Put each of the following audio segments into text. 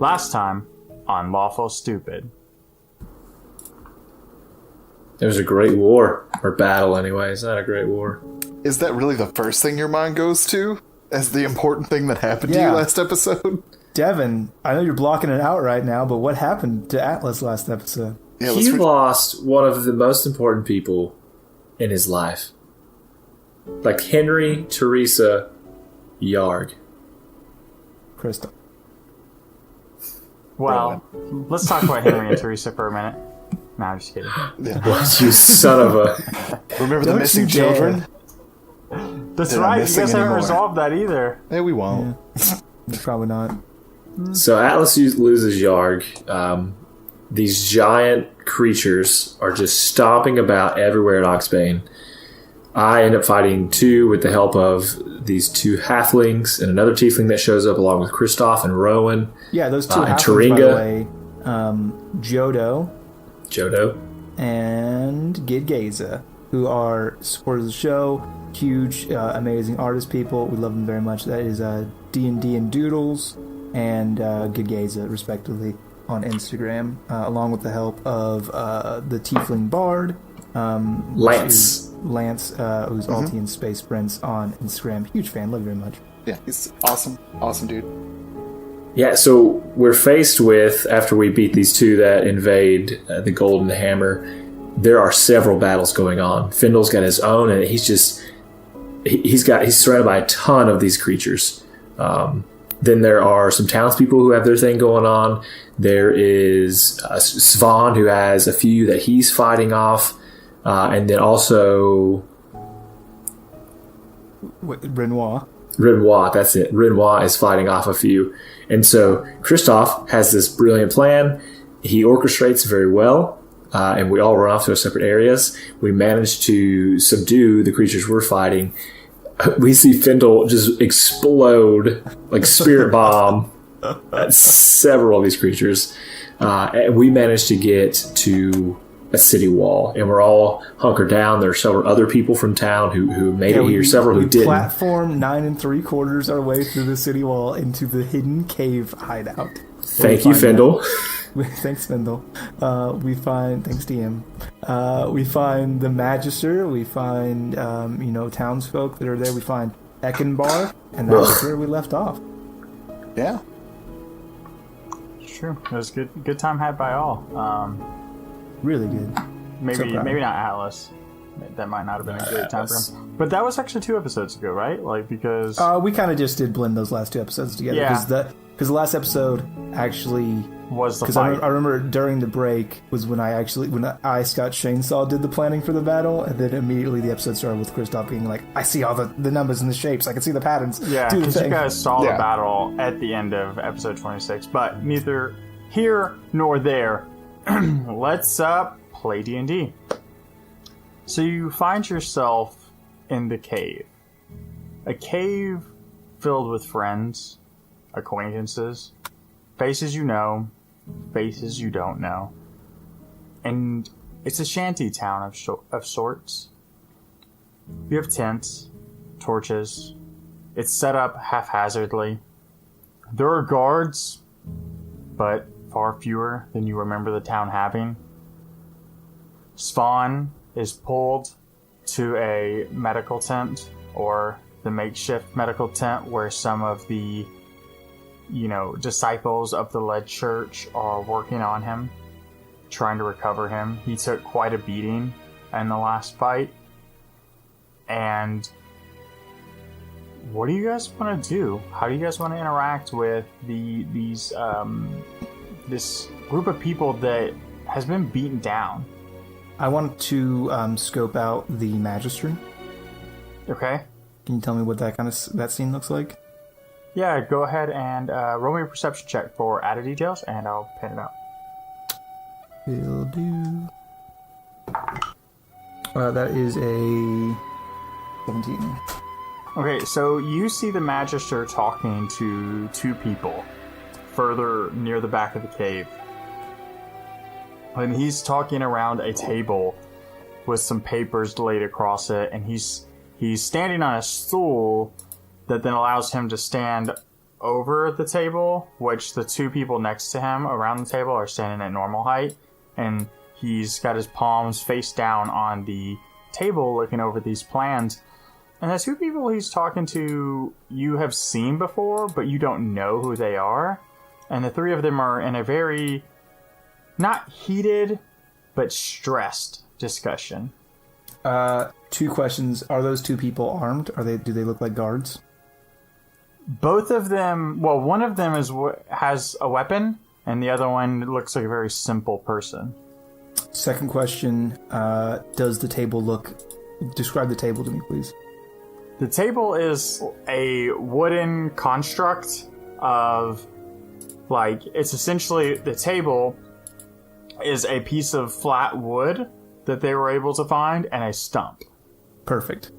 Last time on Lawful Stupid. It was a great war. Or battle, anyway. It's not a great war. Is that really the first thing your mind goes to? As the important thing that happened to you last episode? Devin, I know you're blocking it out right now, but what happened to Atlas last episode? Yeah, he lost one of the most important people in his life. Like Henry Teresa Yarg. Crystal. Well, let's talk about Henry and Teresa for a minute. No, I'm just kidding. Yeah. What, you son of a... Remember the missing children? That's right, you guys haven't resolved that either. Hey, we won't. Yeah. Probably not. So Atlas loses Yarg. These giant creatures are just stomping about everywhere at Oxbane. I end up fighting two with the help of these two halflings and another tiefling that shows up along with Kristoff and Rowan. Yeah, those two halflings, Taringa. by the way. Jodo. And Gidgaza, who are supporters of the show. Huge, amazing artist people. We love them very much. That is D&D and Doodles and Gidgaza, respectively, on Instagram, along with the help of the Tiefling Bard. Lance, who's Altian Space Prince on Instagram. Huge fan. Love you very much. Yeah, he's awesome. Awesome dude. Yeah, so we're faced with, after we beat these two that invade the Golden Hammer, there are several battles going on. Findle's got his own, and he's surrounded by a ton of these creatures. Then there are some townspeople who have their thing going on. There is Svan, who has a few that he's fighting off. And then also... Renoir, that's it. Renoir is fighting off a few. And so Kristoff has this brilliant plan. He orchestrates very well. And we all run off to our separate areas. We manage to subdue the creatures we're fighting. We see Findle just explode like spirit bomb at several of these creatures. And we managed to get to a city wall, and we're all hunkered down. There are several other people from town who made it here, several who didn't. Platform 9 3/4 our way through the city wall into the hidden cave hideout. Thank you, Findle. Thanks, Findle. Thanks, DM. We find the Magister. We find, townsfolk that are there. We find Eckenbar, and that's where we left off. Yeah. Sure. It was good time had by all. Really good. Maybe not Atlas. That might not have been a great time for him. But that was actually 2 episodes ago, right? Like, because... we kind of just did blend those last 2 episodes together. Yeah. Because the last episode actually... was the fight. fight. Because I remember during the break was when I, Scott Shanesaw, did the planning for the battle, and then immediately the episode started with Kristoff being like, I see all the numbers and the shapes. I can see the patterns. Yeah, because you guys saw the battle at the end of episode 26. But neither here nor there. Let's play D&D. So you find yourself in the cave. A cave filled with friends, acquaintances, faces you know, faces you don't know. And it's a shanty town of sorts. You have tents, torches. It's set up haphazardly. There are guards, but far fewer than you remember the town having. Svan is pulled to a medical tent, or the makeshift medical tent where some of the, disciples of the lead church are working on him, trying to recover him. He took quite a beating in the last fight. And what do you guys want to do? How do you guys want to interact with this group of people that has been beaten down? I want to scope out the Magister. Okay. Can you tell me what that scene looks like? Yeah, go ahead and roll me a perception check for added details, and I'll pin it out. Will do. That is a 17. Okay, so you see the Magister talking to 2 people further near the back of the cave. And he's talking around a table with some papers laid across it, and he's standing on a stool that then allows him to stand over the table, which the two people next to him around the table are standing at normal height, and he's got his palms face down on the table looking over these plans. And the two people he's talking to you have seen before, but you don't know who they are. And the three of them are in a very, not heated, but stressed discussion. 2 questions. Are those 2 people armed? Do they look like guards? Both of them, well, one of them has a weapon, and the other one looks like a very simple person. Second question, does the table describe the table to me, please. The table is a wooden construct of, it's essentially, the table is a piece of flat wood that they were able to find and a stump. Perfect.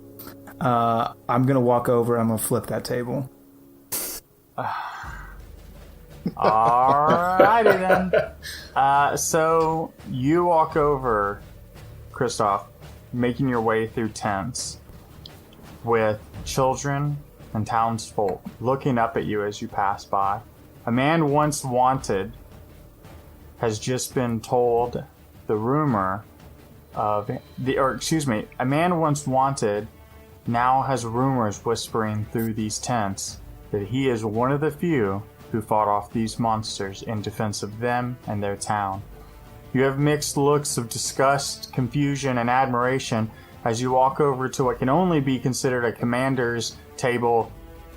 I'm going to walk over, I'm going to flip that table. Alrighty then. So you walk over, Kristoff, making your way through tents with children and townsfolk looking up at you as you pass by. A man once wanted has just been told the rumor of a man once wanted now has rumors whispering through these tents that he is one of the few who fought off these monsters in defense of them and their town. You have mixed looks of disgust, confusion, and admiration as you walk over to what can only be considered a commander's table,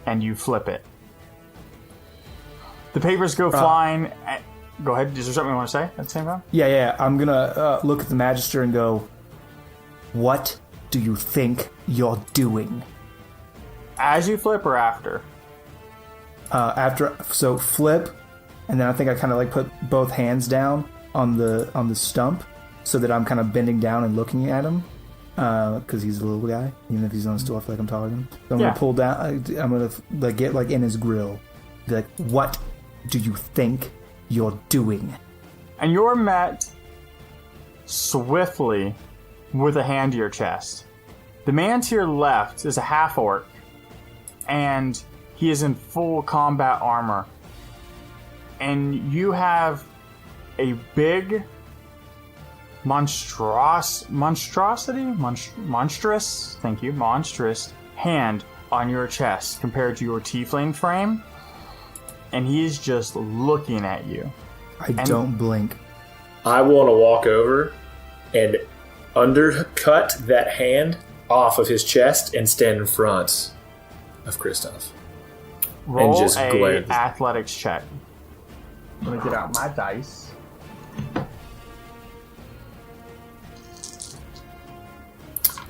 and you flip it. The papers go flying. Go ahead. Is there something you want to say at the same time? Yeah. I'm going to look at the Magister and go, what do you think you're doing? As you flip or after? So flip, and then I think I kind of put both hands down on the stump so that I'm kind of bending down and looking at him. Because he's a little guy, even if he's on a stool, I feel like I'm taller than him. So I'm gonna pull down. I'm gonna get in his grill. Be like, what do you think you're doing? And you're met swiftly with a hand to your chest. The man to your left is a half orc, and he is in full combat armor. And you have a big monstrous hand on your chest compared to your tiefling frame, and he's just looking at you. I don't blink. I want to walk over and undercut that hand off of his chest and stand in front of Kristoff. Roll and just glare. Athletics check. Let me get out my dice.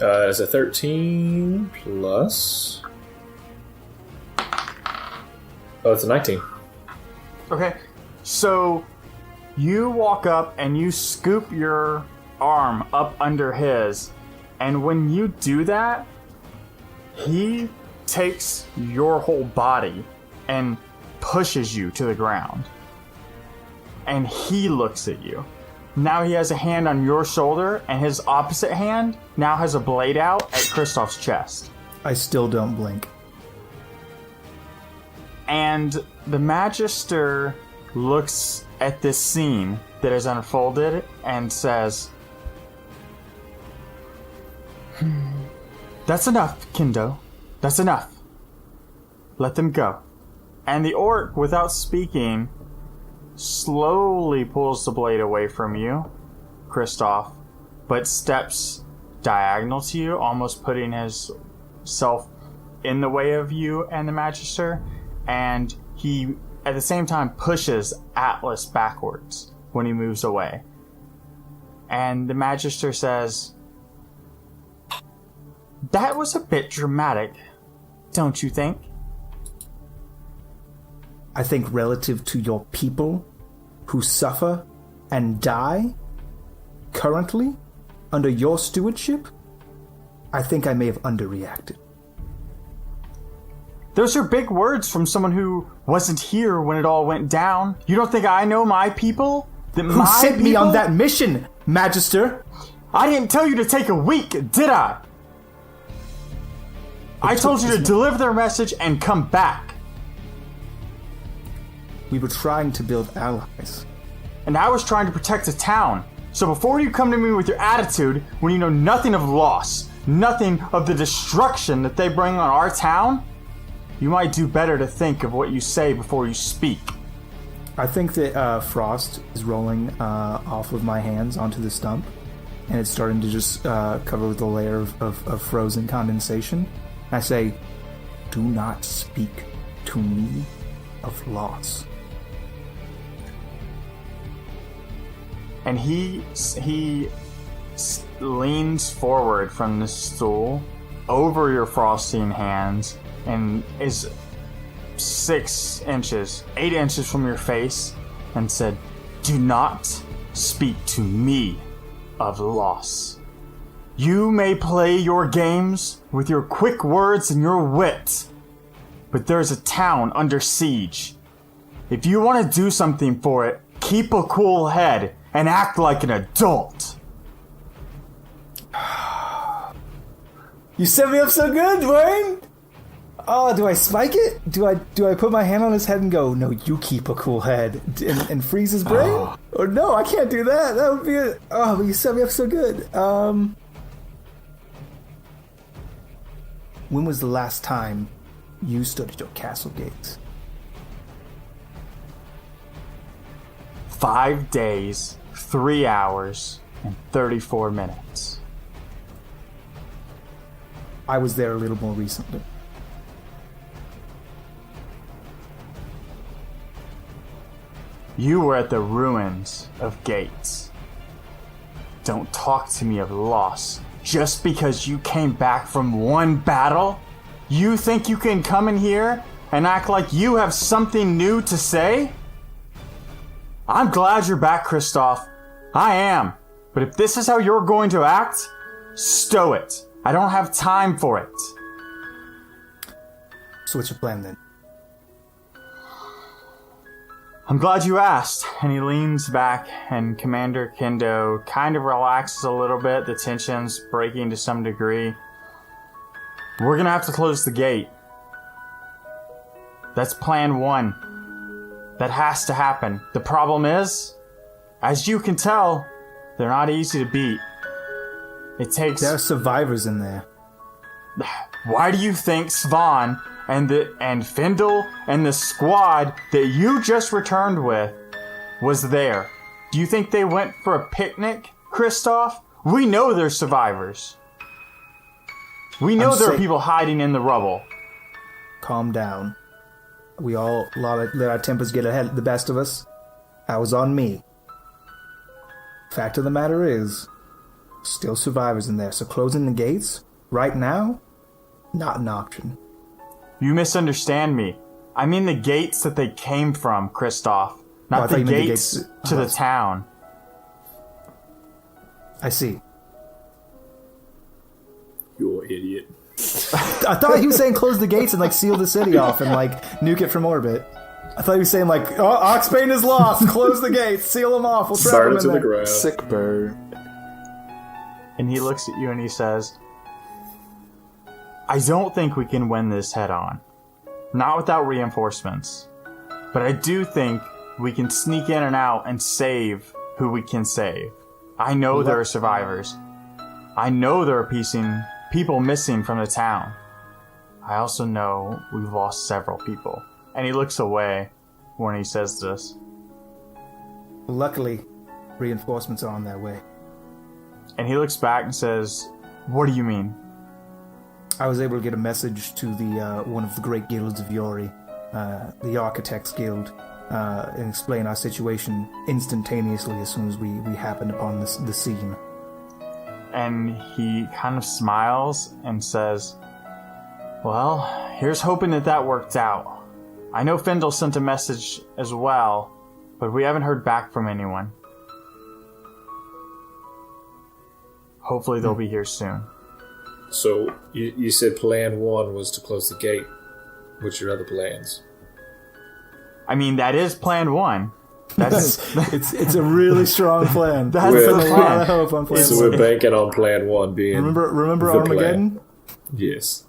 It's a 13 plus. Oh, it's a 19. Okay, so you walk up and you scoop your arm up under his, and when you do that, he takes your whole body and pushes you to the ground. And he looks at you. Now he has a hand on your shoulder, and his opposite hand now has a blade out at Kristoff's chest. I still don't blink. And the Magister looks at this scene that is unfolded and says, "That's enough, Kindo. That's enough. Let them go." And the orc, without speaking, slowly pulls the blade away from you, Kristoff, but steps diagonal to you, almost putting his self in the way of you and the Magister, and he, at the same time, pushes Atlas backwards when he moves away. And the Magister says, "That was a bit dramatic, don't you think?" I think relative to your people who suffer and die currently under your stewardship, I think I may have underreacted. Those are big words from someone who wasn't here when it all went down. You don't think I know my people? Who sent me on that mission, Magister? I didn't tell you to take a week, did I? I told you to deliver their message and come back. We were trying to build allies. And I was trying to protect the town. So before you come to me with your attitude, when you know nothing of loss, nothing of the destruction that they bring on our town, you might do better to think of what you say before you speak. I think that frost is rolling off of my hands onto the stump, and it's starting to just cover with a layer of frozen condensation. I say, do not speak to me of loss. And he leans forward from the stool over your frosting hands and is 8 inches from your face and said, do not speak to me of loss. You may play your games with your quick words and your wit, but there's a town under siege. If you want to do something for it, keep a cool head and act like an adult. You set me up so good, Dwayne! Oh, do I spike it? Do I put my hand on his head and go, no, you keep a cool head, and freeze his brain? Oh. Or no, I can't do that. That would be it. Oh, but you set me up so good. When was the last time you stood at your castle gates? 5 days, 3 hours, and 34 minutes. I was there a little more recently. You were at the ruins of gates. Don't talk to me of loss. Just because you came back from one battle, you think you can come in here and act like you have something new to say? I'm glad you're back, Kristoff. I am. But if this is how you're going to act, stow it. I don't have time for it. So what's your plan then? I'm glad you asked. And he leans back and Commander Kendo kind of relaxes a little bit. The tension's breaking to some degree. We're gonna have to close the gate. That's plan 1. That has to happen. The problem is, as you can tell, they're not easy to beat. It takes... There are survivors in there. Why do you think Svan and Findle and the squad that you just returned with was there? Do you think they went for a picnic, Kristoff? We know they're survivors. We know there are people hiding in the rubble. Calm down. We all let our tempers get ahead the best of us. That was on me. Fact of the matter is, still survivors in there, so closing the gates, right now, not an option. You misunderstand me. I mean the gates that they came from, Kristoff. Not the gates to the town. I see. You're an idiot. I thought he was saying close the gates and seal the city off and nuke it from orbit. I thought he was saying Oxbane is lost. Close the gates, seal them off. We'll trap Burn him it to in the there. ground. Sick bird. And he looks at you and he says, I don't think we can win this head on. Not without reinforcements. But I do think we can sneak in and out and save who we can save. I know there are survivors. I know there are people missing from the town. I also know we've lost several people. And he looks away when he says this. Luckily, reinforcements are on their way. And he looks back and says, what do you mean? I was able to get a message to the one of the great guilds of Yori, the Architects Guild, and explain our situation instantaneously as soon as we happened upon the scene. And he kind of smiles and says, well, here's hoping that worked out. I know Findle sent a message as well, but we haven't heard back from anyone. Hopefully they'll be here soon. So, you said plan 1 was to close the gate. What's your other plans? I mean, that is plan 1. That's it's a really strong plan. That's the plan. A lot of hope on plan So we're banking on plan 1 being Remember the Armageddon? Plan. Yes.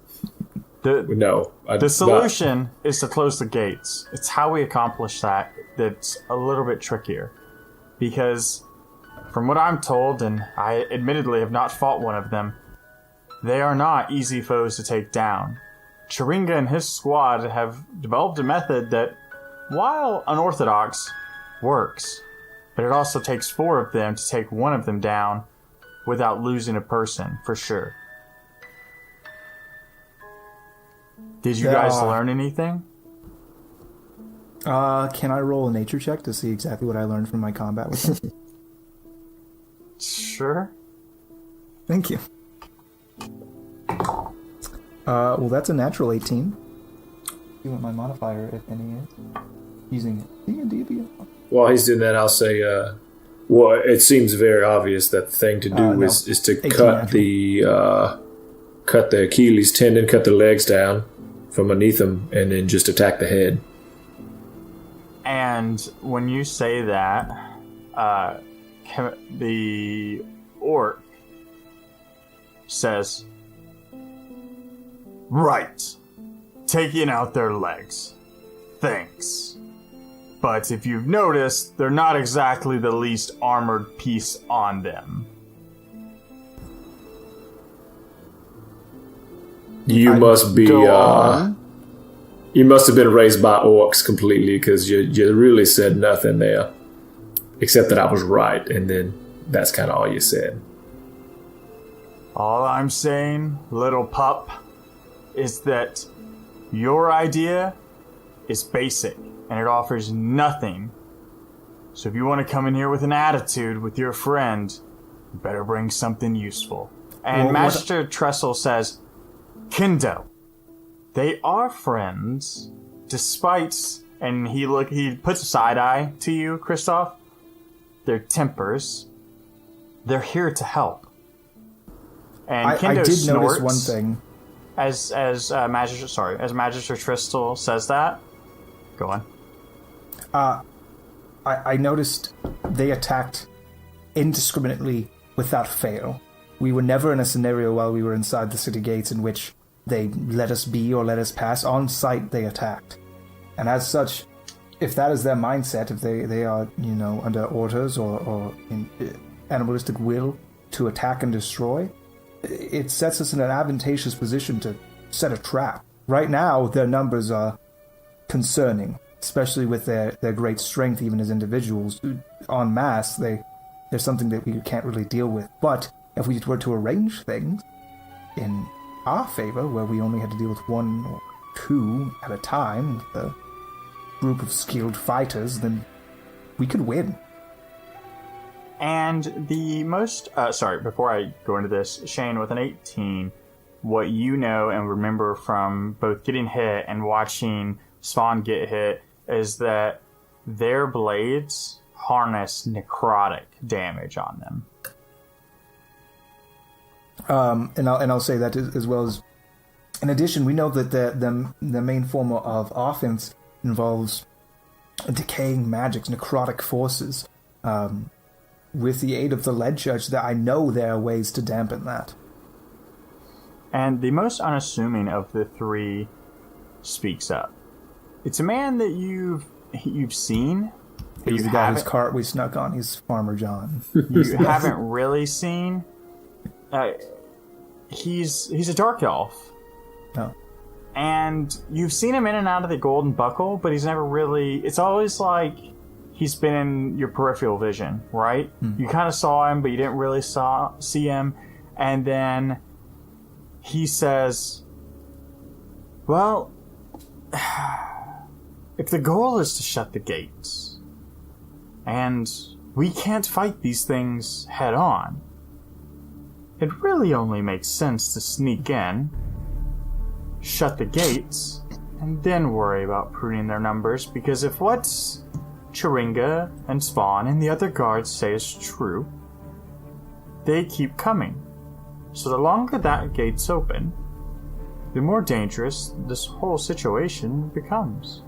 The solution is to close the gates. It's how we accomplish that that's a little bit trickier. Because, from what I'm told, and I admittedly have not fought one of them, they are not easy foes to take down. Chiringa and his squad have developed a method that, while unorthodox, works. But it also takes 4 of them to take one of them down without losing a person, for sure. Did you guys learn anything? Can I roll a nature check to see exactly what I learned from my combat with them? Sure. Thank you. Well, that's a natural 18. See what my modifier, if any, is. Using D&D. While he's doing that, I'll say, well, it seems very obvious that the thing to do is to cut the Achilles tendon, cut the legs down from underneath them, and then just attack the head. And when you say that, the orc says, "Right, taking out their legs. Thanks. But if you've noticed, they're not exactly the least armored piece on them." You must be. You must have been raised by orcs completely, because you really said nothing there, except that I was right, and then that's kind of all you said. All I'm saying, little pup, is that your idea is basic, and it offers nothing. So if you want to come in here with an attitude with your friend, you better bring something useful. And Magister Trestle says, "Kindo, they are friends, despite," and he puts a side eye to you, Kristoff, "their tempers. They're here to help." And Kindo I did snorts notice one thing. as Magister Trestle says that. Go on. I noticed they attacked indiscriminately without fail. We were never in a scenario while we were inside the city gates in which they let us be or let us pass. On sight, they attacked. And as such, if that is their mindset, if they are, under orders or in animalistic will to attack and destroy, it sets us in an advantageous position to set a trap. Right now, their numbers are concerning, especially with their great strength, even as individuals. En masse, there's something that we can't really deal with. But if we were to arrange things in our favor, where we only had to deal with 1 or 2 at a time with a group of skilled fighters, then we could win. And the most... before I go into this, Shane, with an 18, what you know and remember from both getting hit and watching Spawn get hit is that their blades harness necrotic damage on them. And I'll say that as well as, in addition, we know that the main form of offense involves decaying magics, necrotic forces. With the aid of the lead judge, that I know there are ways to dampen that. And the most unassuming of the 3 speaks up. It's a man that you've seen. He's the guy whose cart we snuck on. He's Farmer John. You haven't really seen. He's a dark elf. Oh. And you've seen him in and out of the Golden Buckle, but he's never really... It's always like he's been in your peripheral vision, right? You kind of saw him, but you didn't really see him. And then he says, "Well, if the goal is to shut the gates, and we can't fight these things head on, it really only makes sense to sneak in, shut the gates, and then worry about pruning their numbers, because if what Chiringa and Spawn and the other guards say is true, they keep coming. So the longer that gate's open, the more dangerous this whole situation becomes."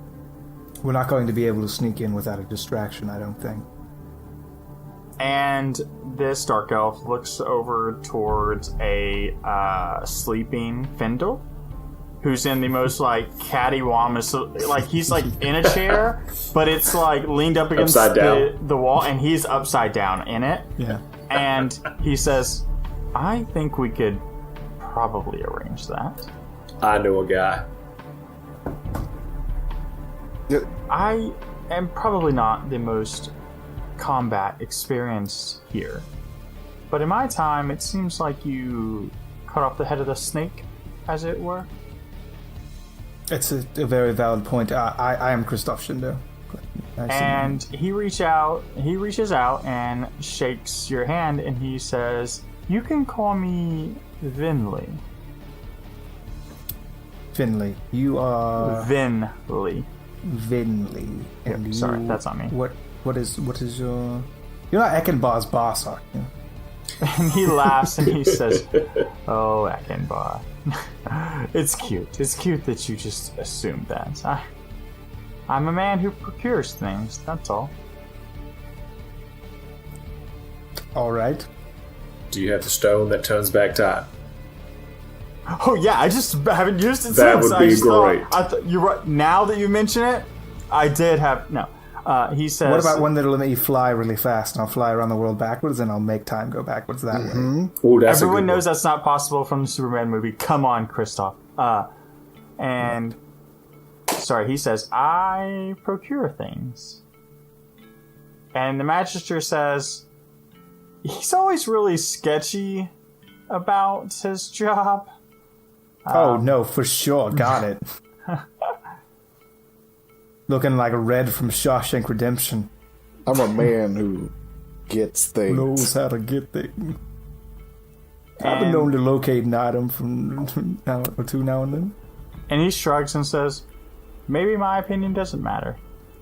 We're not going to be able to sneak in without a distraction, I don't think. And this dark elf looks over towards a sleeping Findle who's in the most like cattywampus, like he's like in a chair, but it's like leaned up against the wall, and he's upside down in it. Yeah. And he says, "I think we could probably arrange that." I know a guy. I am probably not the most combat experienced here, but in my time, it seems like you cut off the head of the snake, as it were. It's a very valid point. I am Christoph Shindo. And he reaches out and shakes your hand, and he says, "You can call me Vinley." Finley, you are Vinley. Vinley. And Yep, sorry, that's on me. What is your? You're not Eckenbaugh's boss, are you? And he laughs and he says, "Oh, Eckenbaugh. It's cute. It's cute that you just assumed that. I'm a man who procures things, that's all." All right. Do you have the stone that turns back time? Oh yeah, I just haven't used it That since. would be great. You're right. Now that you mention it, I did have no. He says, What about one that'll let you fly really fast, and I'll fly around the world backwards, and I'll make time go backwards that way? Ooh, that's everyone a good knows one. that's not possible from the Superman movie. Come on, Christoph. And sorry, he says, "I procure things." And the Magister says, he's always really sketchy about his job. Oh, no, for sure. Got it. Looking like Red from Shawshank Redemption. I'm a man who gets things. Knows how to get things. I've been known to locate an item from now and then. And he shrugs and says, "Maybe my opinion doesn't matter,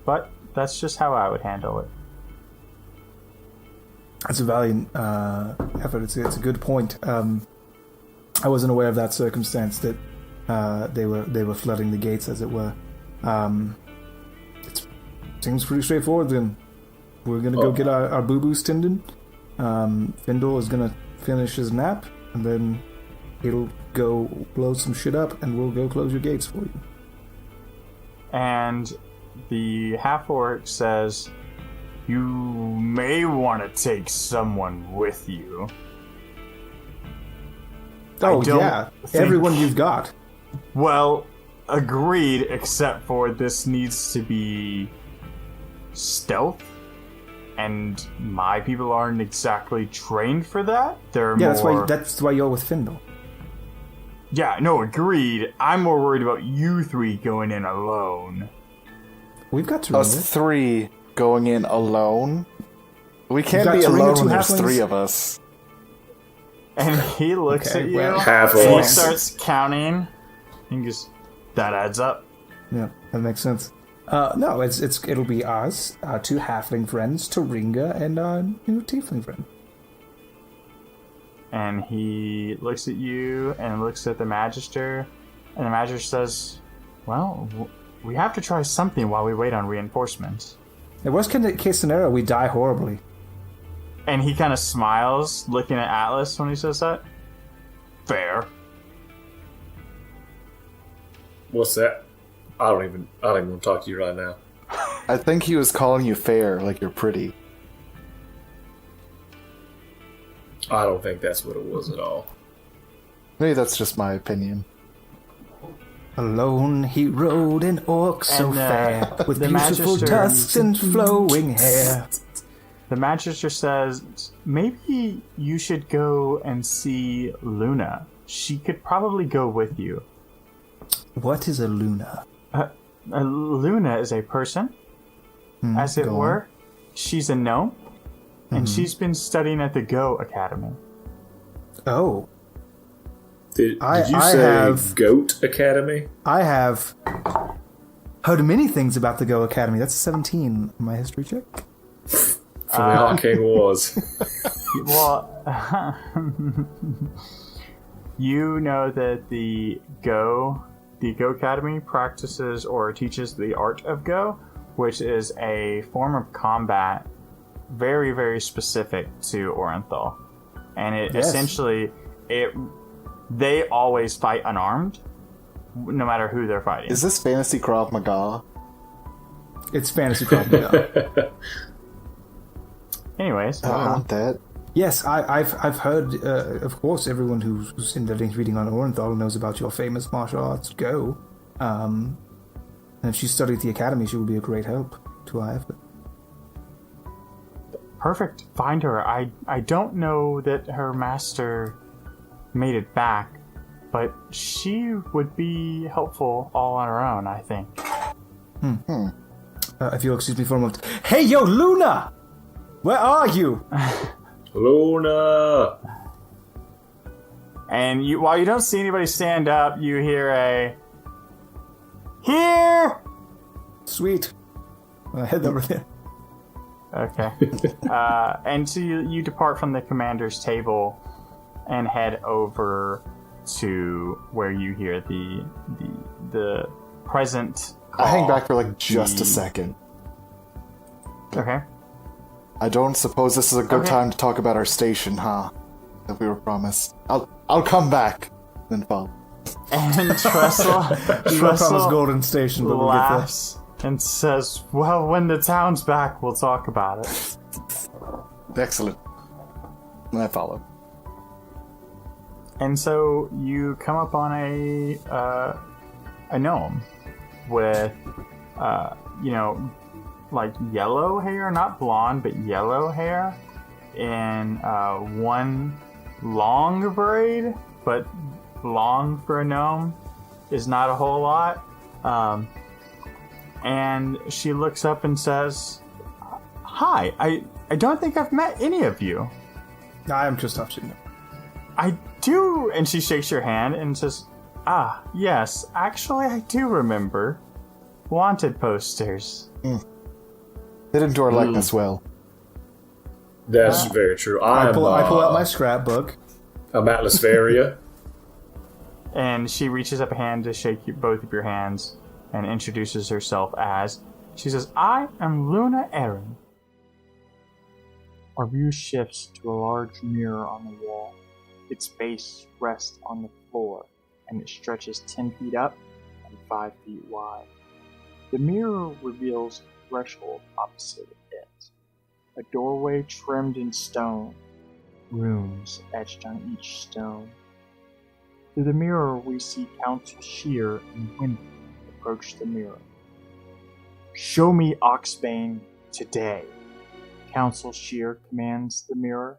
but that's just how I would handle it." That's a valiant effort. It's a good point. I wasn't aware of that circumstance that they were flooding the gates, as it were. It seems pretty straightforward. Then we're gonna go get our boo-boos tended. Findle is gonna finish his nap, and then it'll go blow some shit up, and we'll go close your gates for you. And the half-orc says, "You may want to take someone with you." Oh, yeah. Everyone you've got. Well, agreed, except for this needs to be stealth. And my people aren't exactly trained for that. They're more... that's why you're with Findle. Yeah, no, agreed. I'm more worried about you three going in alone. We've got to Us three going in alone? We can't be alone when there's three of us. And he looks at you, half and he orcs. starts counting. And goes, "That adds up." Yeah, that makes sense. No, it'll be us, our two halfling friends, Taringa, and our new tiefling friend. And he looks at you and looks at the Magister, and the Magister says, "Well, we have to try something while we wait on reinforcements." The worst case scenario, we die horribly. And he kind of smiles, looking at Atlas when he says that. Fair. What's that? I don't even want to talk to you right now. I think he was calling you fair, like you're pretty. I don't think that's what it was at all. Maybe that's just my opinion. Alone he rode an orc so fair, with the beautiful Magister- tusks and flowing hair. The Magister says, "Maybe you should go and see Luna. She could probably go with you." What is a Luna? Luna is a person, as it were. She's a gnome, and she's been studying at the Go Academy. Oh. Did you I say have- Goat Academy? I have heard many things about the Go Academy. That's a 17 on my history check. From the Arcane Wars. Well, you know that the Go Academy practices or teaches the art of Go, which is a form of combat very, very specific to Orenthal. And it essentially, they always fight unarmed, no matter who they're fighting. Is this fantasy Krav Maga? It's fantasy Krav Maga. Anyways, I want that. Yes, I've heard. Of course, everyone who's in the reading on Orenthal knows about your famous martial arts go. And if she studied at the academy, she would be a great help to our effort. perfect. Find her. I don't know that her master made it back, but she would be helpful all on her own, I think. If you'll excuse me for a moment. Hey, yo, Luna! Where are you? Luna! And while you don't see anybody stand up, you hear a... Here! Sweet. Head over there. Okay. And so you depart from the commander's table and head over to where you hear the present call. I hang back for like just a second. Okay. I don't suppose this is a good time to talk about our station, huh? That we were promised. I'll come back. Then follow. And Trestle Promised Golden Station, but we'll get there. laughs and says, well, when the town's back, we'll talk about it. Excellent. And I follow. And so you come up on a gnome with, like yellow hair, not blonde, but yellow hair, in one long braid, but long for a gnome is not a whole lot. And she looks up and says, hi, I don't think I've met any of you. I am Christoph Schindler. I do, and she shakes your hand and says, ah, yes, actually I do remember. Wanted posters. Fit into our likeness well. That's very true. I pull out my scrapbook. I'm Atlasvaria. And she reaches up a hand to shake both of your hands and introduces herself as, she says, I am Luna Erin. Our view shifts to a large mirror on the wall. Its base rests on the floor, and it stretches 10 feet up and 5 feet wide. The mirror reveals a threshold opposite it, a doorway trimmed in stone, runes etched on each stone. Through the mirror, we see Council Shear and Wendy approach the mirror. Show me Oxbane today, Council Shear commands the mirror.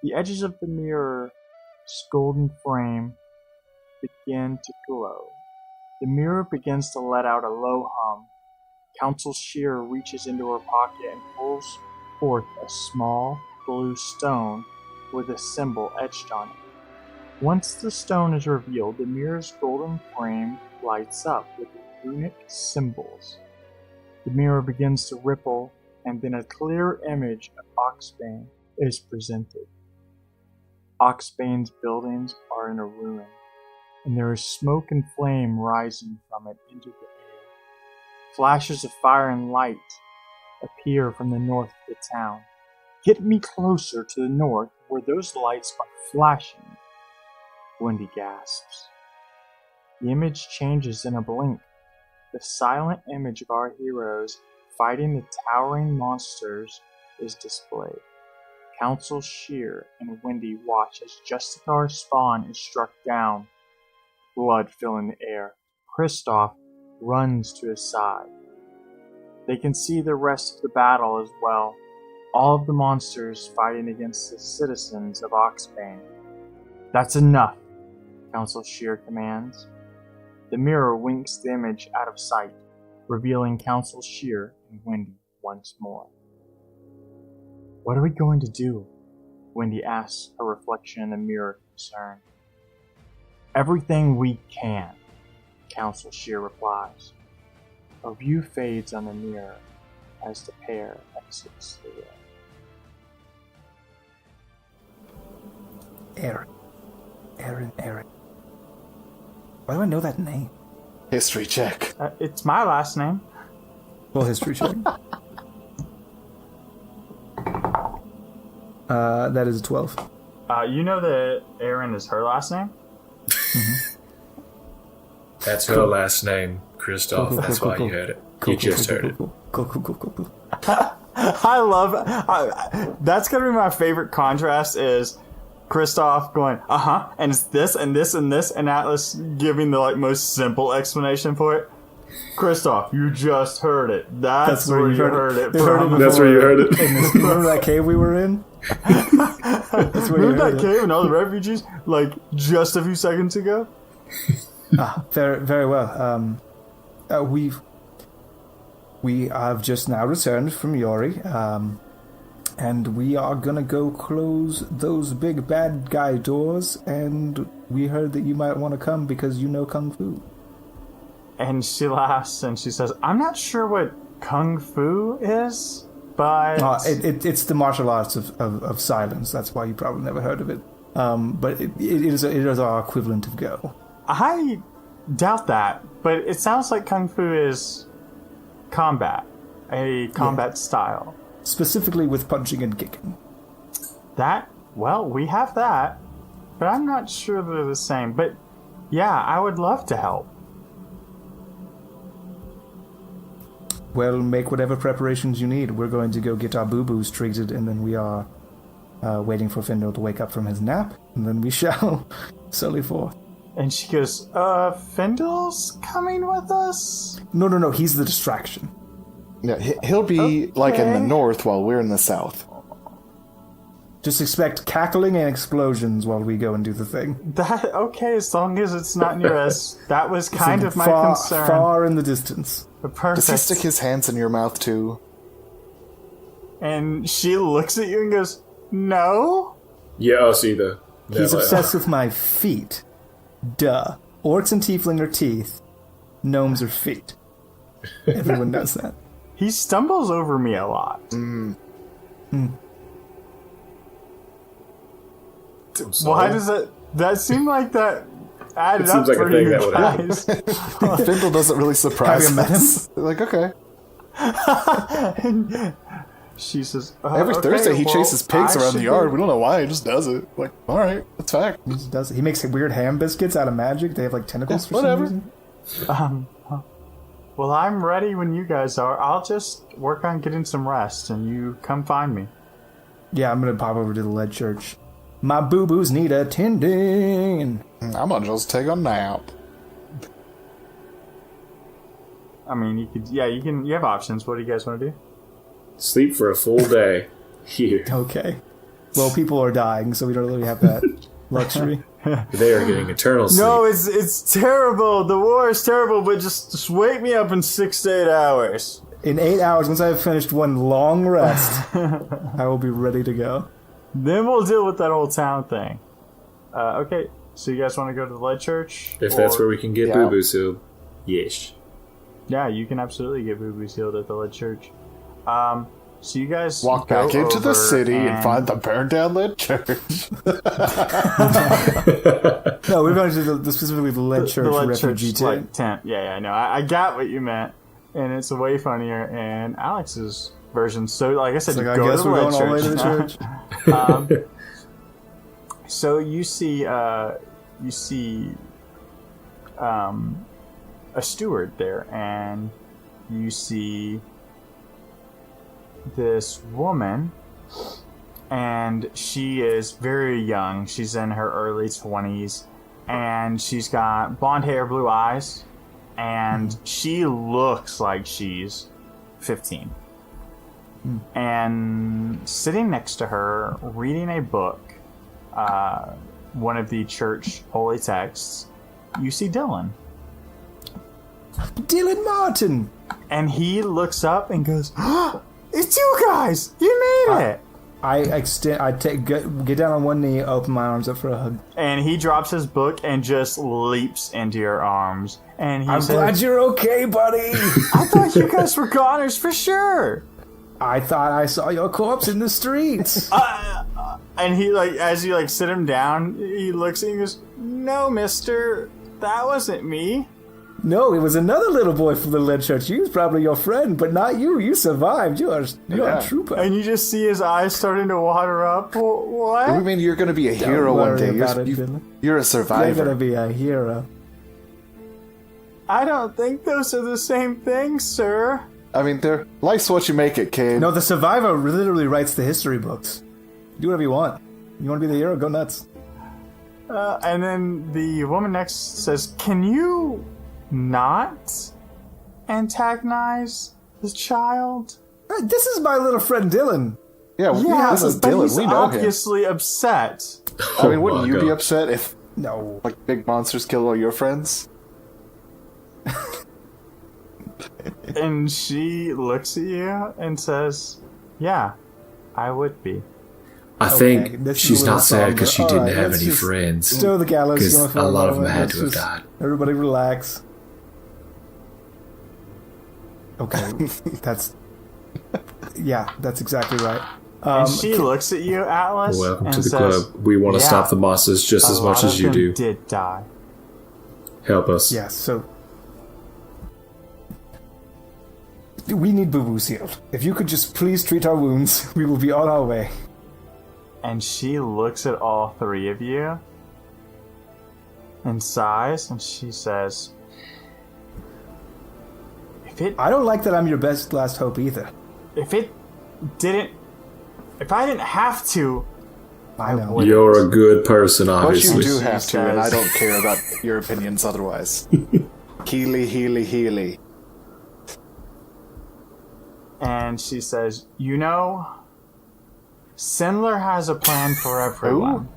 The edges of the mirror's golden frame begin to glow. The mirror begins to let out a low hum. Council Shear reaches into her pocket and pulls forth a small blue stone with a symbol etched on it. Once the stone is revealed, the mirror's golden frame lights up with runic symbols. The mirror begins to ripple, and then a clear image of Oxbane is presented. Oxbane's buildings are in a ruin, and there is smoke and flame rising from it into the air. Flashes of fire and light appear from the north of the town. Get me closer to the north where those lights are flashing, Wendy gasps. The image changes in a blink. The silent image of our heroes fighting the towering monsters is displayed. Council Shear and Wendy watch as Justicar's spawn is struck down. Blood filling the air. Christoph runs to his side. They can see the rest of the battle as well. All of the monsters fighting against the citizens of Oxbane. That's enough, Council Shear commands. The mirror winks the image out of sight, revealing Council Shear and Wendy once more. What are we going to do? Wendy asks, her reflection in the mirror concerned. Everything we can, Council Shear replies. A view fades on the mirror as the pair exits the room. Aaron. Why do I know that name? History check. It's my last name. Well, history check. That is a 12. You know that Aaron is her last name? That's her last name, Christoph. That's why you heard it. You just heard it. Cool. I love that's gonna be my favorite contrast is Kristoff going, and it's this and this and this, and Atlas giving the most simple explanation for it. Kristoff, you just heard it. That's where you heard it from. That's where you heard it. Remember that cave we were in? That's where Remember that cave and all the refugees, just a few seconds ago? Very, very well. We have just now returned from Yori, and we are gonna go close those big bad guy doors, and we heard that you might want to come because you know Kung Fu. And she laughs and she says, I'm not sure what Kung Fu is, but... It's the martial arts of silence. That's why you probably never heard of it. But it is our equivalent of Go. I doubt that, but it sounds like Kung Fu is combat, a combat style. Specifically with punching and kicking. We have that, but I'm not sure they're the same. But yeah, I would love to help. Well, make whatever preparations you need. We're going to go get our boo-boos treated, and then we are waiting for Findle to wake up from his nap, and then we shall sally forth. And she goes, Findle's coming with us? No, he's the distraction. Yeah, he'll be in the north while we're in the south. Just expect cackling and explosions while we go and do the thing. As long as it's not near us. That was kind of my concern. Far in the distance. Perfect. Does he stick his hands in your mouth too? And she looks at you and goes, no? Yeah, I'll see the... He's obsessed with my feet. Duh. Orcs and tiefling are teeth. Gnomes are feet. Everyone knows that. He stumbles over me a lot. Why does that seem like that added up like for a thing you that would guys? Findle doesn't really surprise Have you met us. Okay. And she says, Every Thursday he chases pigs around the yard. We don't know why. He just does it. All right, that's fact. He just does it. He makes weird ham biscuits out of magic. They have tentacles for some reason. Well, I'm ready when you guys are. I'll just work on getting some rest, and you come find me. Yeah, I'm gonna pop over to the lead church. My boo-boos need attending. I'm gonna just take a nap. I mean, you could. Yeah, you can. You have options. What do you guys want to do? Sleep for a full day. Here. Okay. Well, people are dying, so we don't really have that luxury. They are getting eternal sleep. No, it's terrible. The war is terrible, but just wake me up in 6 to 8 hours. In 8 hours, once I have finished one long rest, I will be ready to go. Then we'll deal with that whole town thing. Okay, so you guys want to go to the lead church? If that's where we can get boo-boo sealed. Yes. Yeah, you can absolutely get boo-boo sealed at the lead church. So you guys walk back into the city and find the burned down lead church. No, we're going to specifically the lead church refugee tent. Yeah, no, I got what you meant, and it's way funnier in Alex's version. So, like I said, I guess we're going all the way to the church. So you see a steward there, and you see this woman, and she is very young. She's in her early 20s, and she's got blonde hair, blue eyes, and she looks like she's 15. And sitting next to her, reading a book, one of the church holy texts, you see Dylan. Dylan Martin! And he looks up and goes, it's you guys! You made it! Get down on one knee, open my arms up for a hug. And he drops his book and just leaps into your arms. And he says, glad you're okay, buddy! I thought you guys were goners for sure! I thought I saw your corpse in the streets! And he, as you, sit him down, he looks at you and goes, no, mister, that wasn't me. No, it was another little boy from the lead church. He was probably your friend, but not you. You survived. You're a trooper. And you just see his eyes starting to water up. What? I mean, you're going to be a hero one day. You're a survivor. You're going to be a hero. I don't think those are the same things, sir. I mean, life's what you make it, kid. No, the survivor literally writes the history books. Do whatever you want. You want to be the hero? Go nuts. And then the woman next says, "Can you not antagonize the child?" Hey, this is my little friend Dylan. Yeah, this is but Dylan. he's We know him. obviously upset. I mean, wouldn't you be upset if No. like big monsters kill all your friends? And she looks at you and says, "Yeah, I would be." I Okay, think this is she's a little not sad because she somber. didn't Alright, have let's any just friends. Stow the gallows. Because going for a lot of them moment. had Let's to have just- died. Everybody relax. Okay, that's exactly right. And she looks at you, Atlas, Welcome and to the says, club. We want to "Yeah, stop the monsters just as much as you a lot of do. them did die." Help us. Yeah, so we need Boo Boo's healed. If you could just please treat our wounds, we will be on our way. And she looks at all three of you and sighs, and she says, I don't like that I'm your best last hope either. if I didn't have to, I know. would." You're a good person, But obviously. you do She have to, and I says- don't care about your opinions otherwise. Healy. And she says, Sindler has a plan for everyone.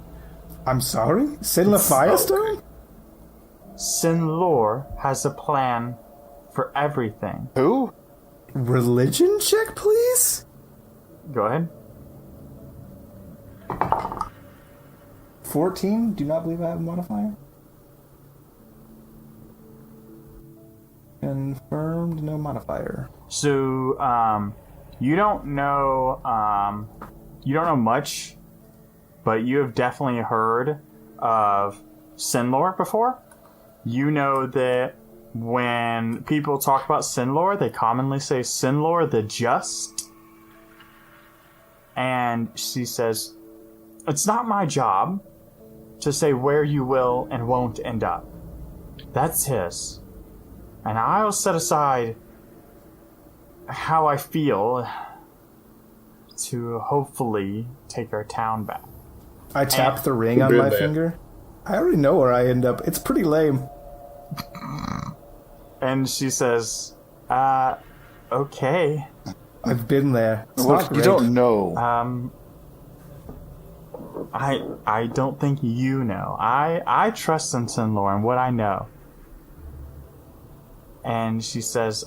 I'm sorry? Sinla Firestone? Sinlor has a plan for everything. Who? Religion check, please? Go ahead. 14? Do not believe I have a modifier? Confirmed, no modifier. So, you don't know much, but you have definitely heard of Sinlor before. You know that when people talk about Sinlor, they commonly say Sinlor the Just. And she says, "It's not my job to say where you will and won't end up. That's his. And I'll set aside how I feel to hopefully take our town back." I tap the ring on Been my there. finger. I already know where I end up. It's pretty lame. And she says, okay. I've been there. It's Well, not you great. don't know. I don't think you know. I trust in Sinlor and what I know. And she says,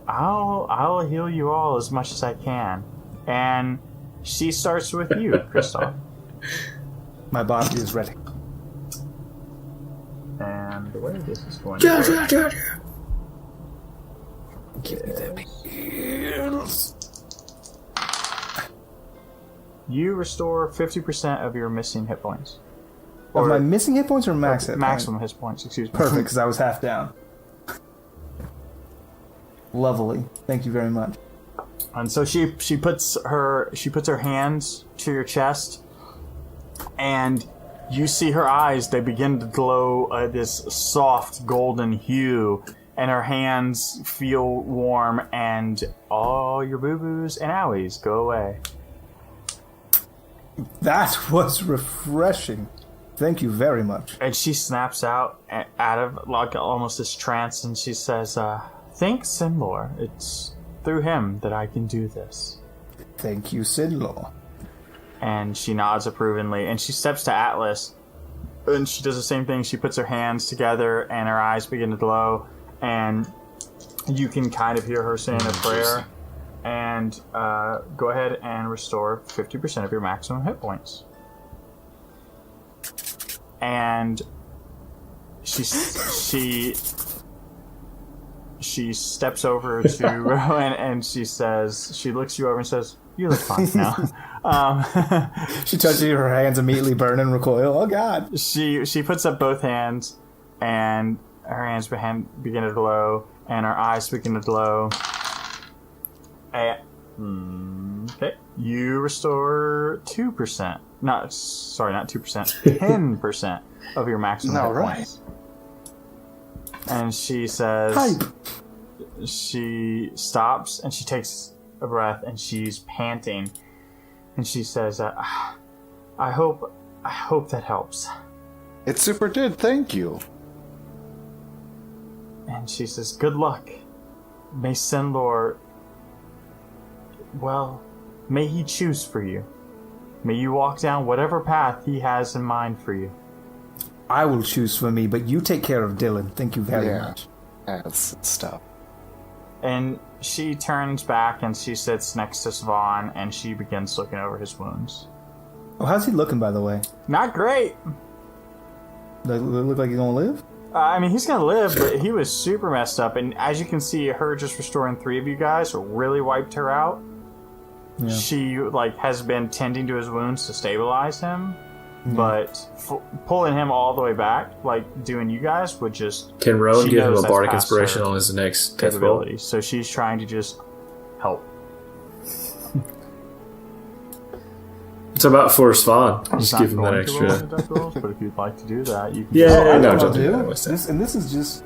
I'll heal you all as much as I can. And she starts with you, Kristoff. My body is ready. And the way this is going Ja, to work, ja, ja, ja. Give me them heals. you restore 50% of your missing hit points. Of Or my missing hit points or max hit maximum hit points, excuse me. points? Perfect, because I was half down. Lovely. Thank you very much. And so she puts her hands to your chest, and you see her eyes. They begin to glow this soft golden hue, and her hands feel warm, and all your boo-boos and owies go away. That was refreshing. Thank you very much. And she snaps out of like almost this trance, and she says, "Thanks, Sinlor. It's through him that I can do this." Thank you, Sinlaw. And she nods approvingly, and she steps to Atlas, and she does the same thing. She puts her hands together, and her eyes begin to glow, and you can kind of hear her saying a prayer. And go ahead and restore 50% of your maximum hit points. And she steps over to Rowan, and she looks you over and says, "You look fine now." She touches you, her hands immediately burn and recoil. Oh, God. She puts up both hands, and her hands begin to glow, and her eyes begin to glow. Okay. You restore 2%. Not 2%. 10% of your maximum hit All right. points. And she says... Hype. She stops and she takes a breath and she's panting. And she says, I hope that helps. It super did, thank you. And she says, good luck. May Senlor... Well, may he choose for you. May you walk down whatever path he has in mind for you. I will choose for me, but you take care of Dylan. Thank you very much. That's stuff. And she turns back and she sits next to Svan and she begins looking over his wounds. Oh, how's he looking, by the way? Not great. Look like he's gonna live? I mean, he's gonna live, but he was super messed up. And as you can see, her just restoring 3 of you guys really wiped her out. Yeah. She has been tending to his wounds to stabilize him, but pulling him all the way back, doing you guys, would just... Can Rowan give him a bardic inspiration on his next capability? So she's trying to just help. It's about for Svan. Just give him that extra. But if you'd like to do that, you can. Yeah, no, don't do that. And this is just.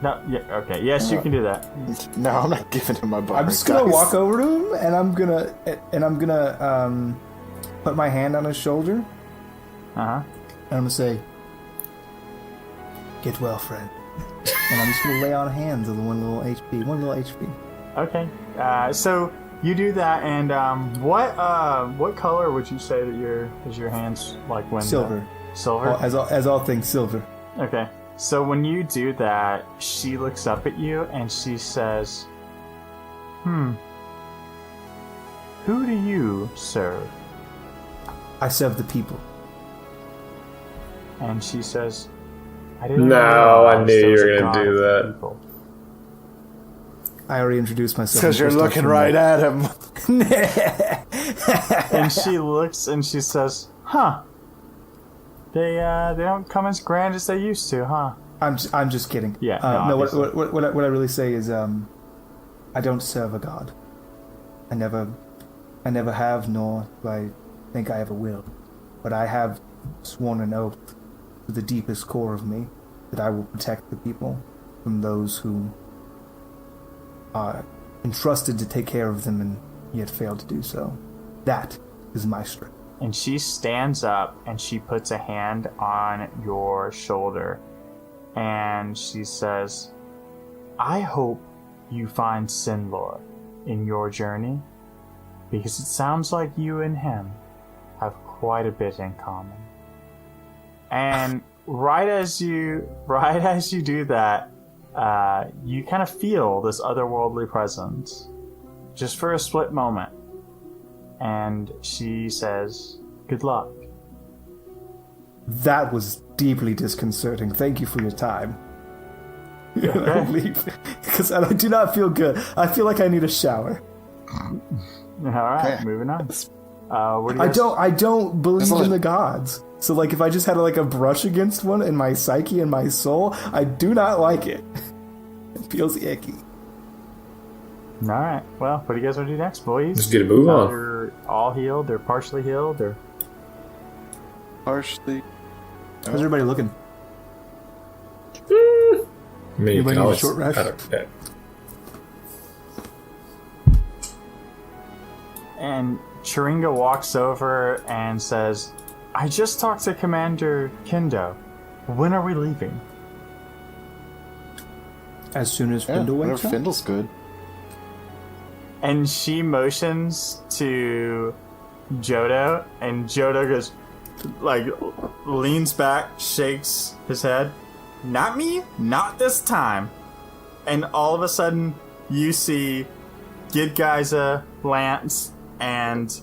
No, yeah, okay. Yes, you can do that. No, I'm not giving him my bardic. I'm just gonna walk over to him, and I'm gonna put my hand on his shoulder. And I'm gonna say, "Get well, friend." And I'm just gonna lay on hands of the one little HP. Okay. So you do that, and what color would you say that your hands like when? Silver. Silver. Well, as all things silver. Okay. So when you do that, she looks up at you and she says, Who do you serve? I serve the people. And she says, I didn't know. know I knew you were going going to do that. People. I already introduced myself. Because you're looking right at him. And she looks and she says, They don't come as grand as they used to, huh? I'm just kidding. Yeah. No, what I really say is I don't serve a god. I never have, nor do I think I ever will. But I have sworn an oath to the deepest core of me that I will protect the people from those who are entrusted to take care of them and yet fail to do so. That is my strength. And she stands up and she puts a hand on your shoulder and she says, I hope you find Senlor in your journey because it sounds like you and him have quite a bit in common. And right as you do that, you kind of feel this otherworldly presence just for a split moment. And she says, good luck. That was deeply disconcerting. Thank you for your time. I leave because I do not feel good. I feel like I need a shower. All right, moving on. What do you I don't believe in the gods. So if I just had a brush against one in my psyche and my soul, I do not like it. It feels icky. All right. Well, what do you guys want to do next, boys? Let's get a move on. They're all healed. They're partially healed. Or partially. How's everybody looking? Me, anybody need a short rest? And Chiringa walks over and says, I just talked to Commander Kendo. When are we leaving? As soon as Findle wakes up? Findle's good. And she motions to Jodo, and Jodo goes, leans back, shakes his head. Not me, not this time. And all of a sudden, you see Gidgaiza, Lance, and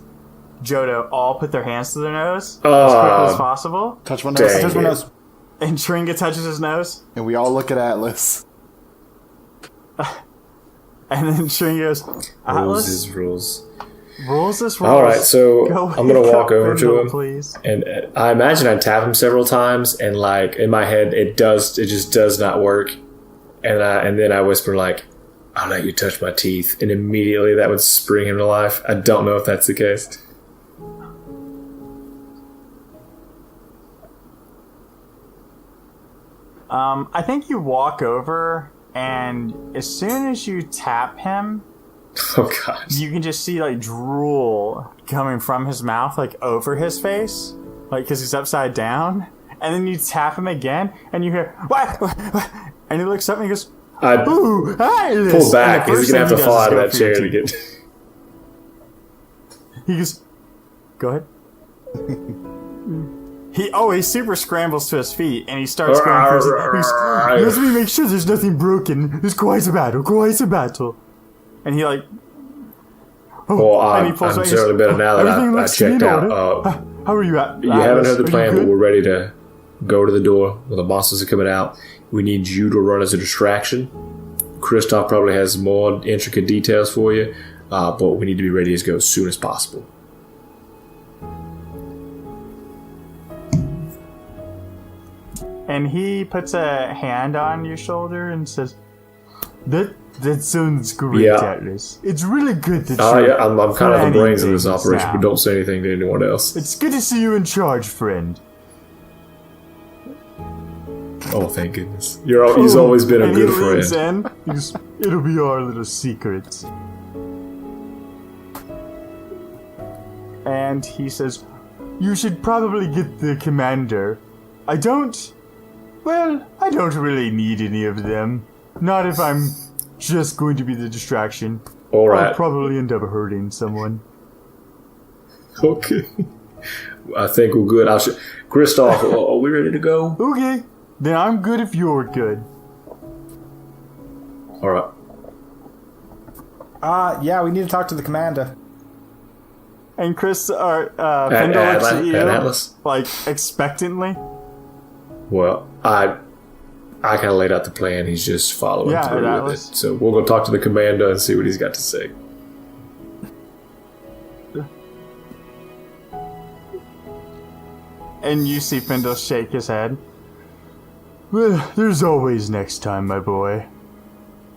Jodo all put their hands to their nose as quickly as possible. Touch my nose. Touch my nose. And Chiringa touches his nose. And we all look at Atlas. And then Chiringa goes, Atlas? Rules. Rules is rules. Alright, so I'm going to walk over to him. Please. And I imagine I tap him several times, and in my head, it just does not work. And then I whisper, I'll let you touch my teeth. And immediately that would spring him to life. I don't know if that's the case. I think you walk over, and as soon as you tap him, Oh god. you can just see like drool coming from his mouth, like over his face, like because he's upside down. And then you tap him again, and you hear what? And he looks up and he goes, "Ooh, hi!" Pull back. He's gonna have to fall out of that chair to get. He goes, "Go ahead." He super scrambles to his feet, and he starts going crazy. Let me make sure there's nothing broken. It's quite a battle. And he like, and he pulls I'm certainly better now that I checked out. How are you at? You haven't heard the plan, but we're ready to go to the door when the monsters are coming out. We need you to run as a distraction. Kristoff probably has more intricate details for you, but we need to be ready to go as soon as possible. And he puts a hand on your shoulder and says, That sounds great, Atlas. It's really good that I'm kind of the brains of this operation, but don't say anything to anyone else. It's good to see you in charge, friend. Oh, thank goodness. He's always been a good friend. He goes, it'll be our little secret. And he says, you should probably get the commander. I don't really need any of them. Not if I'm just going to be the distraction. All right. I'll probably end up hurting someone. Okay. I think we're good. Kristoff, are we ready to go? Okay. Then I'm good if you're good. All right. Yeah, we need to talk to the commander. And Findle looks at you, Atlas? like, expectantly. Well, I kind of laid out the plan. He's just following through with it. So we'll go talk to the commander and see what he's got to say. And you see Findle shake his head. Well, there's always next time, my boy.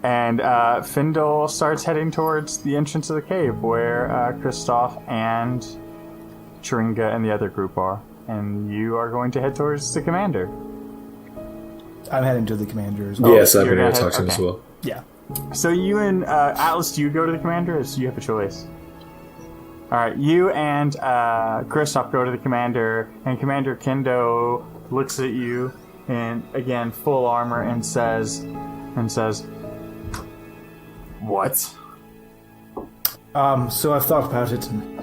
And Findle starts heading towards the entrance of the cave where Kristoff and Chiringa and the other group are. And you are going to head towards the commander. I'm heading to the commander as well. Yes, I'm going to talk to him as well. Yeah. So you and Atlas, do you go to the commander, or do you have a choice? Alright, you and Kristoff go to the commander, and Commander Kendo looks at you, and again, full armor, and says, what? So I've thought about it, and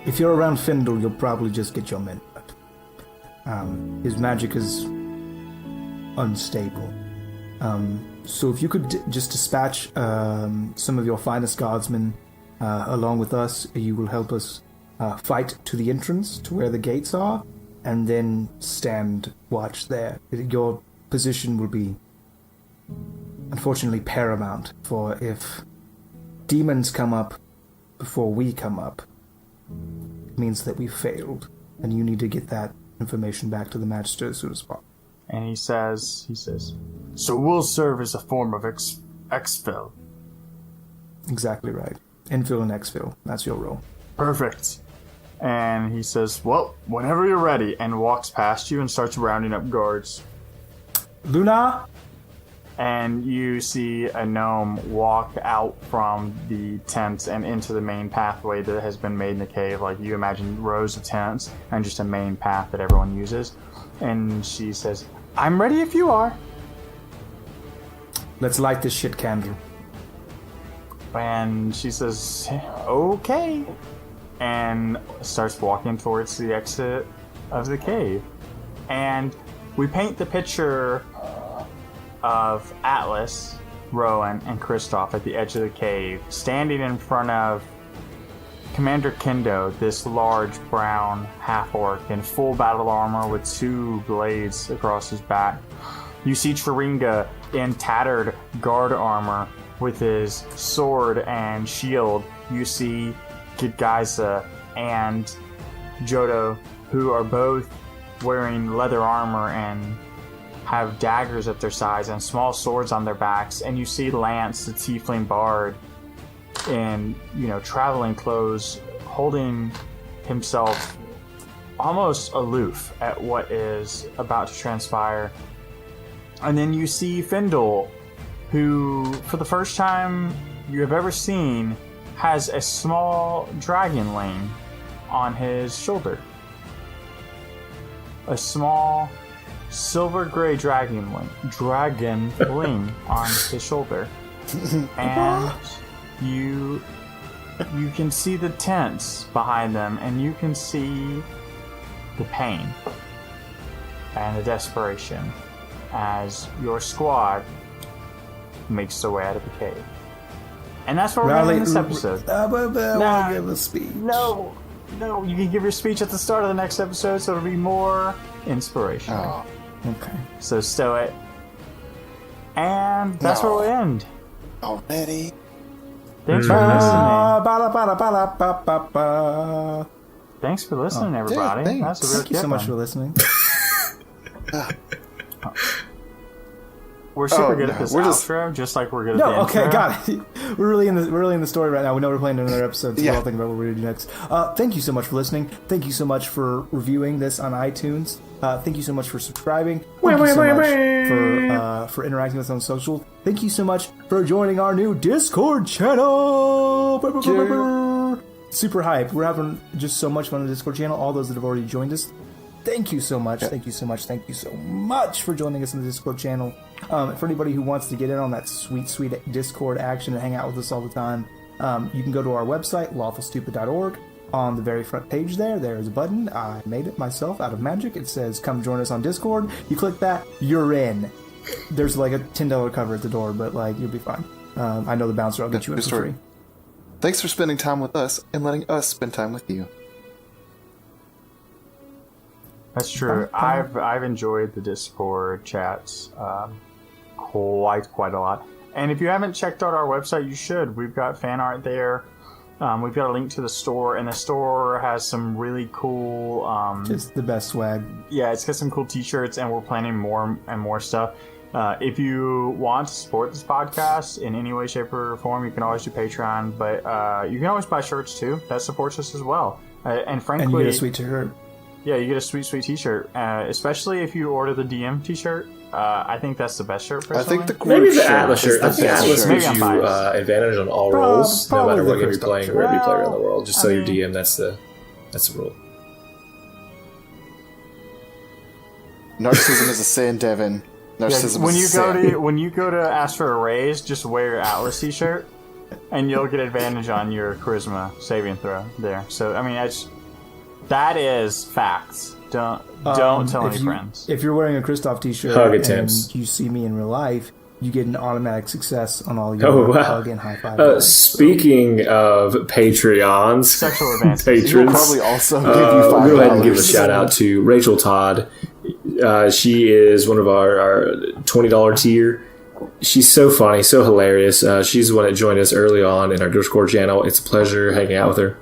if you're around Findle, you'll probably just get your men hurt. His magic is unstable. So if you could just dispatch some of your finest guardsmen along with us, you will help us fight to the entrance to where the gates are, and then stand watch there. Your position will be unfortunately paramount, for if demons come up before we come up, it means that we failed, and you need to get that information back to the Magister as soon as possible. And he says, so we'll serve as a form of exfil. Exactly right. Infill and exfil. That's your role. Perfect. And he says, well, whenever you're ready, and walks past you and starts rounding up guards. Luna? And you see a gnome walk out from the tents and into the main pathway that has been made in the cave. Like, you imagine rows of tents and just a main path that everyone uses. And she says, I'm ready if you are. Let's light this shit candle. And she says, okay. And starts walking towards the exit of the cave. And we paint the picture of Atlas, Rowan, and Kristoff at the edge of the cave, standing in front of Commander Kendo, this large brown half-orc in full battle armor with 2 blades across his back. You see Chiringa in tattered guard armor with his sword and shield. You see Gidgaiza and Jodo, who are both wearing leather armor and have daggers at their sides and small swords on their backs. And you see Lance, the tiefling bard, in, traveling clothes, holding himself almost aloof at what is about to transpire. And then you see Findle, who, for the first time you have ever seen, has a small dragonling on his shoulder. A small silver gray dragonling on his shoulder. And you can see the tents behind them, and you can see the pain and the desperation as your squad makes their way out of the cave. And that's where we're going to end this episode. I want to give a speech. No, you can give your speech at the start of the next episode, so it'll be more inspirational. Oh, Okay. So stow it. And that's where we'll end. already. Thanks for listening. Thanks for listening, everybody. thanks. That's a real Thank you so much for listening. We're super good at this outro, just like we're good at the okay, intro. got it. We're really in the story right now. We know we're playing another episode, so we're all thinking about what we're going to do next. Thank you so much for listening. Thank you so much for reviewing this on iTunes. Thank you so much for subscribing. Thank you so much for interacting with us on social. Thank you so much for joining our new Discord channel. Super hype. We're having just so much fun on the Discord channel. All those that have already joined us, thank you so much. Thank you so much. Thank you so much for joining us in the Discord channel. For anybody who wants to get in on that sweet Discord action and hang out with us all the time, you can go to our website, lawfulstupid.org. On the very front page there is a button. I made it myself out of magic. It says, come join us on Discord. You click that, you're in. There's like a $10 cover at the door, but like you'll be fine. I know the bouncer will get you in for free. Thanks for spending time with us and letting us spend time with you. That's true. I've enjoyed the Discord chats quite a lot. And if you haven't checked out our website, you should. We've got fan art there. We've got a link to the store, and the store has some really cool... just the best swag. Yeah, it's got some cool t-shirts, and we're planning more and more stuff. If you want to support this podcast in any way, shape, or form, you can always do Patreon, but you can always buy shirts, too. That supports us as well. And frankly... And you get a sweet t-shirt. Yeah, you get a sweet t-shirt. Especially if you order the DM t-shirt. I think that's the best shirt, personally. I think the group maybe the shirt Atlas shirt. I think Atlas gives you Maybe advantage on all rolls, no matter what game you're playing, wherever you play around the world. Just so your DM, that's the rule. Narcissism is a sin, Devin. Narcissism when is a sin. when you go to ask for a raise, just wear your Atlas t-shirt, and you'll get advantage on your charisma saving throw there. So I mean, that is facts. Don't tell any friends. If you're wearing a Kristoff t-shirt Hug and attempts. you see me in real life, you get an automatic success on all your hug and high five. Speaking of Patreons, Sexual advances. patrons, We'll probably also give you $5. we'll go ahead and give a shout out to Rachel Todd. She is one of our $20 tier. She's so funny, so hilarious. She's the one that joined us early on in our Discord channel. It's a pleasure hanging out with her.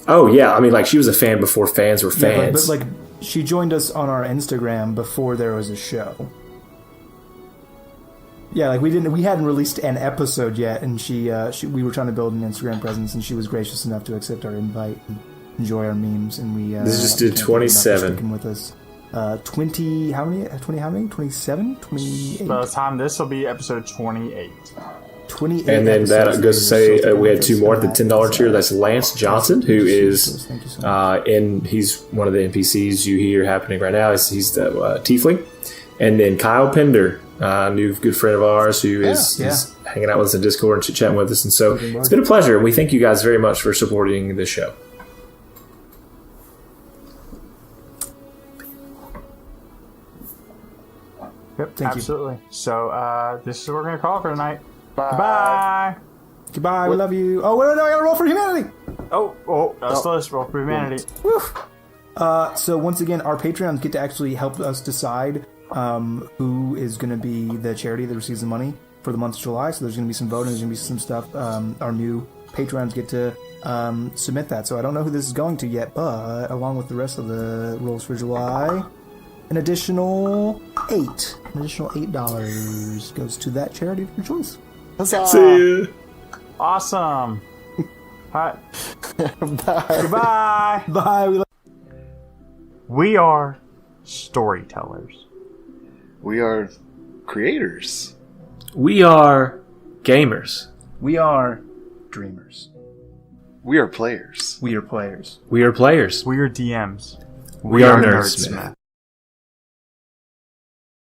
Oh, yeah. I mean, like, she was a fan before fans were fans. But like, she joined us on our Instagram before there was a show. Yeah, like, we hadn't released an episode yet, and we were trying to build an Instagram presence, and she was gracious enough to accept our invite and enjoy our memes, and we... This just did 27. Sticking with us. 20, how many? 27? 28? By the time this will be episode 28. 28 and then that episodes goes to say so we had two more at the $10 tier. That's Lance Johnson, who is Thank you so much. he's one of the NPCs you hear happening right now. He's the tiefling. And then Kyle Pender, new good friend of ours who is hanging out with us in Discord and chatting with us. And so it's been a pleasure. We thank you guys very much for supporting this show. Yep, Thank you. absolutely. So this is what we're going to call it for tonight. Bye. Goodbye, we love you. Oh, wait, no, I gotta roll for humanity! Let's roll for humanity. So once again, our Patreons get to actually help us decide who is going to be the charity that receives the money for the month of July. So there's going to be some voting, there's going to be some stuff. Our new Patreons get to submit that. So I don't know who this is going to yet, but along with the rest of the rolls for July, an additional $8 goes to that charity of your choice. Huzzah. See you. Awesome. All right. Bye. Goodbye. Bye. We are storytellers. We are creators. We are gamers. We are dreamers. We are players. We are players. We are players. We are DMs. We are nerdsmith.